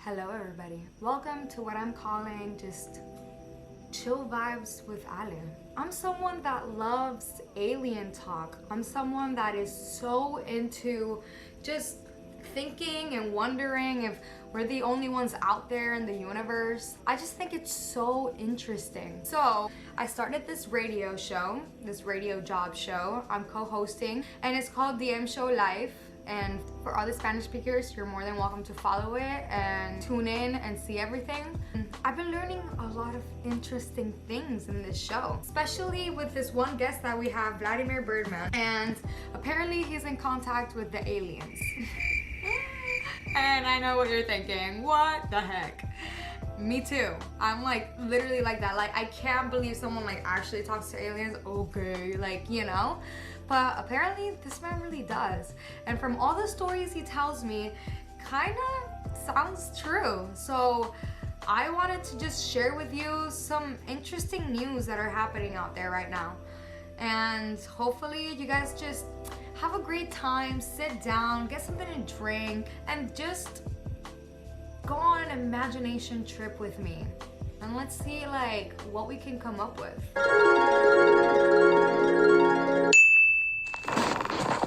Hello everybody. Welcome to what I'm calling just chill vibes with Ale. I'm someone that loves alien talk. I'm someone that is so into just thinking and wondering if we're the only ones out there in the universe. I just think it's so interesting. So I started this radio show, this radio job show I'm co-hosting, and it's called DM Show Live. And for all the Spanish speakers, you're more than welcome to follow it and tune in and see everything. I've been learning a lot of interesting things in this show, especially with this one guest that we have, Vladimir Birdman, and apparently he's in contact with the aliens. And I know what you're thinking, what the heck? Me too. I'm like literally like that. Like I can't believe someone like actually talks to aliens. Okay, like, you know? But apparently this man really does. And from all the stories he tells me, kinda sounds true. So I wanted to just share with you some interesting news that are happening out there right now. And hopefully you guys just have a great time, sit down, get something to drink, and just go on an imagination trip with me. And let's see like what we can come up with.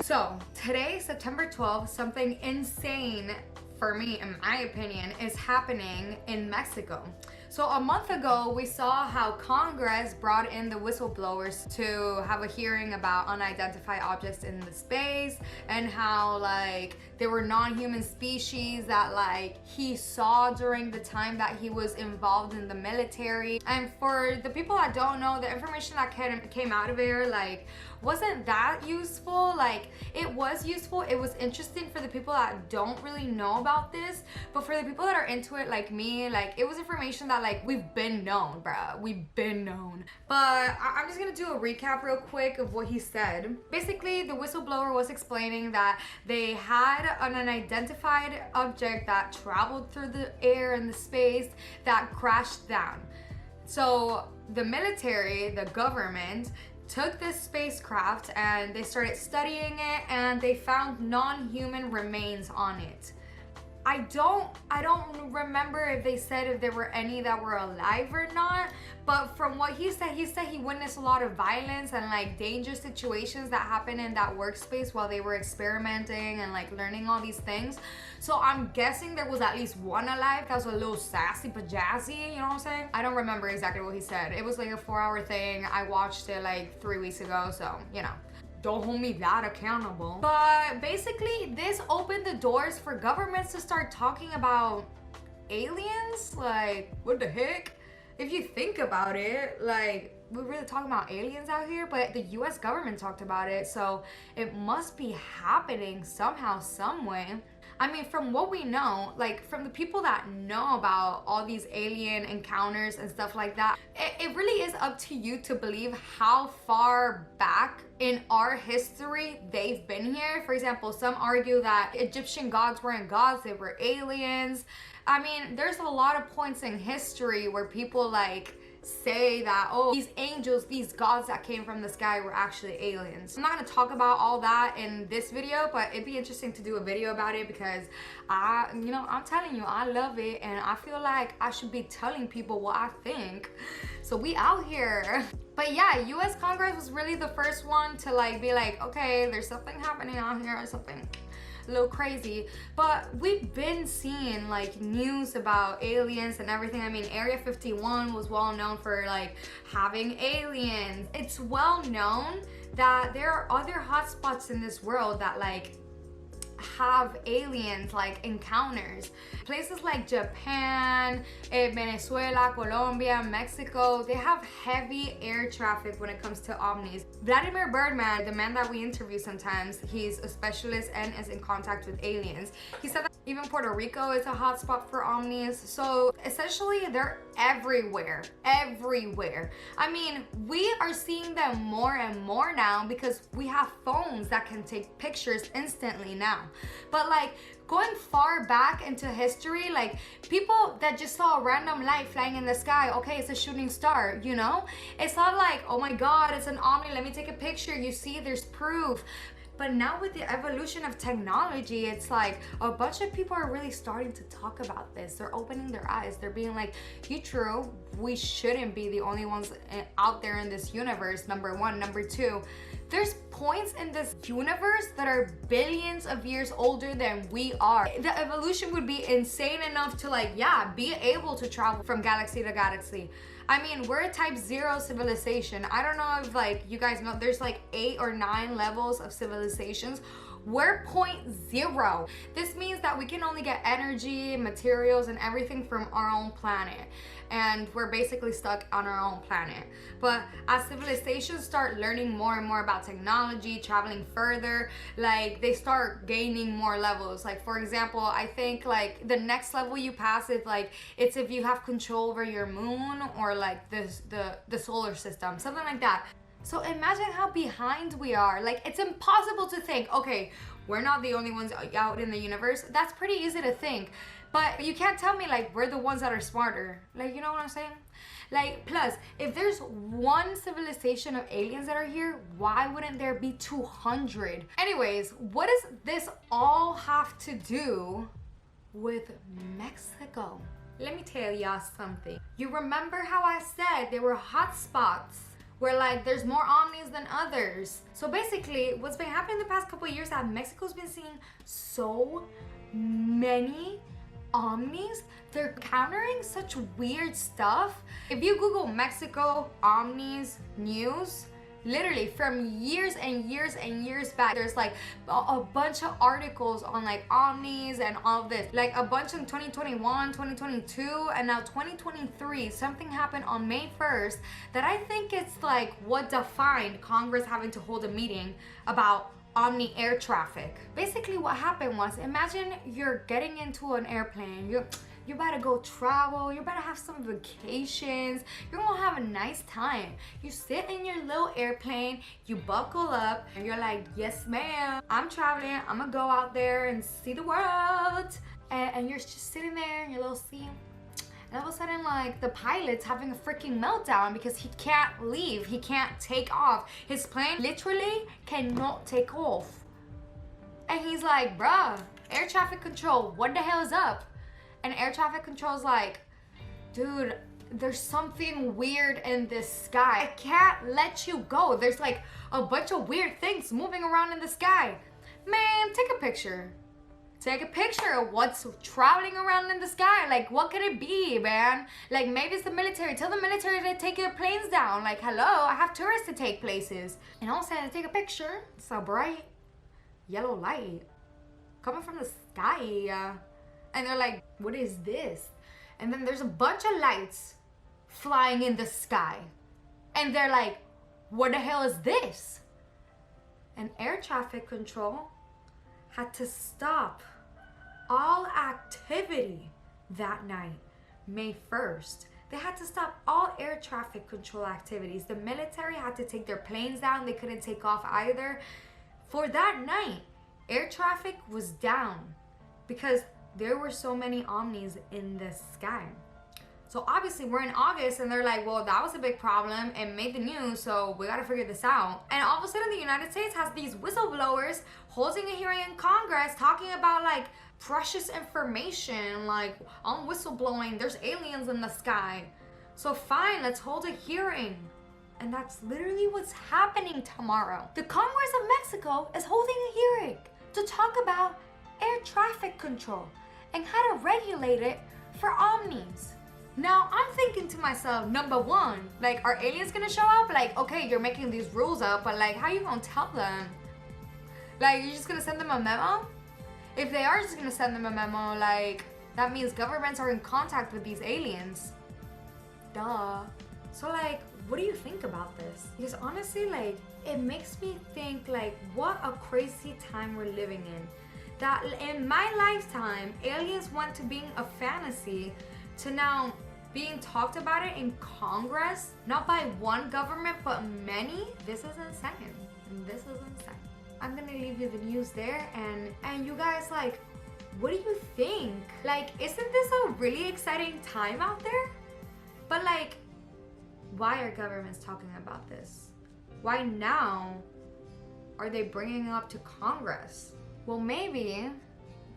So today, September 12th, something insane for me, in my opinion, is happening in Mexico. So a month ago, we saw how Congress brought in the whistleblowers to have a hearing about unidentified objects in the space, and how like they were non-human species that like he saw during the time that he was involved in the military. And for the people that don't know, the information that came out of there like wasn't that useful. Like it was useful, it was interesting for the people that don't really know about this, but for the people that are into it like me, like it was information that like we've been known, bruh. We've been known. But I'm just gonna do a recap real quick of what he said. Basically, the whistleblower was explaining that they had an unidentified object that traveled through the air and the space that crashed down. So the military, the government, took this spacecraft and they started studying it, and they found non-human remains on it. I don't remember if they said if there were any that were alive or not, but from what he said he witnessed a lot of violence and like dangerous situations that happened in that workspace while they were experimenting and like learning all these things. So I'm guessing there was at least one alive that was a little sassy but jazzy, you know what I'm saying? I don't remember exactly what he said. It was like a 4-hour thing. I watched it like 3 weeks ago, so you know. Don't hold me that accountable. But basically, this opened the doors for governments to start talking about aliens. Like, what the heck? If you think about it, like, we're really talking about aliens out here, but the US government talked about it, so it must be happening somehow, some way. I mean, from what we know, like from the people that know about all these alien encounters and stuff like that, it really is up to you to believe how far back in our history they've been here. For example, some argue that Egyptian gods weren't gods, they were aliens. I mean, there's a lot of points in history where people like say that, oh, these angels, these gods that came from the sky were actually aliens. I'm not gonna talk about all that in this video, but it'd be interesting to do a video about it because I'm telling you, I love it, and I feel like I should be telling people what I think. So we out here. But yeah, US Congress was really the first one to like be like, okay, there's something happening out here, or something a little crazy. But we've been seeing like news about aliens and everything. I mean, Area 51 was well known for like having aliens. It's well known that there are other hotspots in this world that like have aliens like encounters. Places like Japan, Venezuela, Colombia, Mexico, they have heavy air traffic when it comes to omnis. Vladimir Birdman, the man that we interview sometimes, he's a specialist and is in contact with aliens. He said that even Puerto Rico is a hotspot for omnis. So essentially they're everywhere. I mean, we are seeing them more and more now because we have phones that can take pictures instantly now. But like going far back into history, like people that just saw a random light flying in the sky, okay, it's a shooting star, you know? It's not like, oh my God, it's an omni, let me take a picture. You see, there's proof. But now with the evolution of technology, it's like a bunch of people are really starting to talk about this. They're opening their eyes. They're being like, you true, we shouldn't be the only ones out there in this universe, number one. Number two, there's points in this universe that are billions of years older than we are. The evolution would be insane enough to like, yeah, be able to travel from galaxy to galaxy. I mean, we're a type 0 civilization. I don't know if like you guys know, there's like 8 or 9 levels of civilizations. We're 0.0. This means that we can only get energy, materials, and everything from our own planet. And we're basically stuck on our own planet. But as civilizations start learning more and more about technology, traveling further, like they start gaining more levels. Like for example, I think like the next level you pass is like, it's if you have control over your moon or like the solar system, something like that. So imagine how behind we are. Like it's impossible to think, okay, we're not the only ones out in the universe. That's pretty easy to think. But you can't tell me like we're the ones that are smarter. Like, you know what I'm saying? Like, plus, if there's one civilization of aliens that are here, why wouldn't there be 200? Anyways, what does this all have to do with Mexico? Let me tell y'all something. You remember how I said there were hot spots where like there's more omnis than others? So basically, what's been happening the past couple of years that Mexico's been seeing so many omnis. They're encountering such weird stuff. If you Google Mexico omnis news, literally from years and years and years back, there's like a bunch of articles on like omnis and all of this, like a bunch in 2021, 2022, and now 2023. Something happened on May 1st that I think it's like what defined Congress having to hold a meeting about omni air traffic. Basically what happened was, imagine you're getting into an airplane, you better go travel, you better have some vacations, you're gonna have a nice time. You sit in your little airplane, you buckle up, and you're like, yes ma'am, I'm traveling, I'm gonna go out there and see the world. And you're just sitting there in your little seat, and all of a sudden like the pilot's having a freaking meltdown because he can't leave, he can't take off. His plane literally cannot take off. And he's like, bruh, air traffic control, what the hell is up? And air traffic control's like, dude, there's something weird in this sky. I can't let you go. There's like a bunch of weird things moving around in the sky. Man, take a picture. Take a picture of what's traveling around in the sky. Like, what could it be, man? Like, maybe it's the military. Tell the military to take your planes down. Like, hello, I have tourists to take places. And all of a sudden, take a picture. It's a bright yellow light coming from the sky. And they're like, what is this? And then there's a bunch of lights flying in the sky. And they're like, what the hell is this? And air traffic control had to stop all activity that night, May 1st. They had to stop all air traffic control activities. The military had to take their planes down. They couldn't take off either. For that night, air traffic was down because there were so many omnis in the sky. So obviously we're in August and they're like, well, that was a big problem and made the news, so we gotta figure this out. And all of a sudden the United States has these whistleblowers holding a hearing in Congress talking about like precious information, like on whistleblowing, there's aliens in the sky. So fine, let's hold a hearing. And that's literally what's happening tomorrow. The Congress of Mexico is holding a hearing to talk about air traffic control and how to regulate it for omnis. Now, I'm thinking to myself, number one, like, are aliens gonna show up? Like, okay, you're making these rules up, but like, how you gonna tell them? Like, you're just gonna send them a memo? If they are just gonna send them a memo, like, that means governments are in contact with these aliens. Duh. So like, what do you think about this? Because honestly, like, it makes me think like, what a crazy time we're living in. That in my lifetime, aliens went to being a fantasy to now being talked about it in Congress, not by one government, but many. This is insane. This is insane. I'm gonna leave you the news there, and you guys, like, what do you think? Like, isn't this a really exciting time out there? But like, why are governments talking about this? Why now? are they bringing up to Congress? Well, maybe,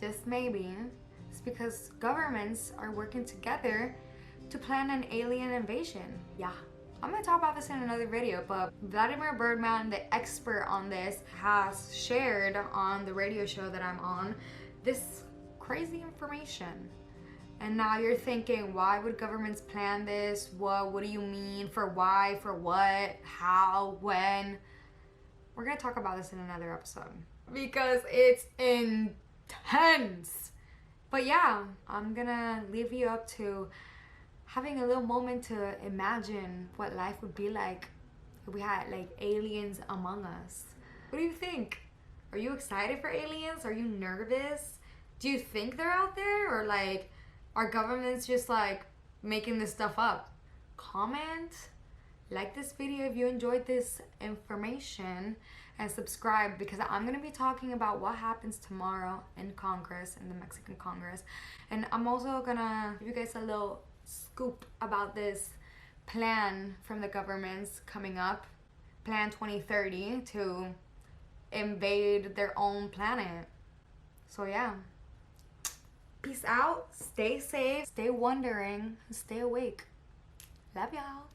just maybe, it's because governments are working together to plan an alien invasion. Yeah. I'm gonna talk about this in another video, but Vladimir Birdman, the expert on this, has shared on the radio show that I'm on this crazy information. And now you're thinking, why would governments plan this? What do you mean? For why? For what? How? When? We're gonna talk about this in another episode because it's intense. But yeah, I'm gonna leave you up to having a little moment to imagine what life would be like if we had like aliens among us. What do you think? Are you excited for aliens? Are you nervous? Do you think they're out there, or like are governments just like making this stuff up? Comment, like this video if you enjoyed this information, and subscribe because I'm gonna be talking about what happens tomorrow in Congress, in the Mexican Congress. And I'm also gonna give you guys a little scoop about this plan from the governments coming up, Plan 2030, to invade their own planet. So yeah, peace out, stay safe, stay wondering, stay awake. Love y'all.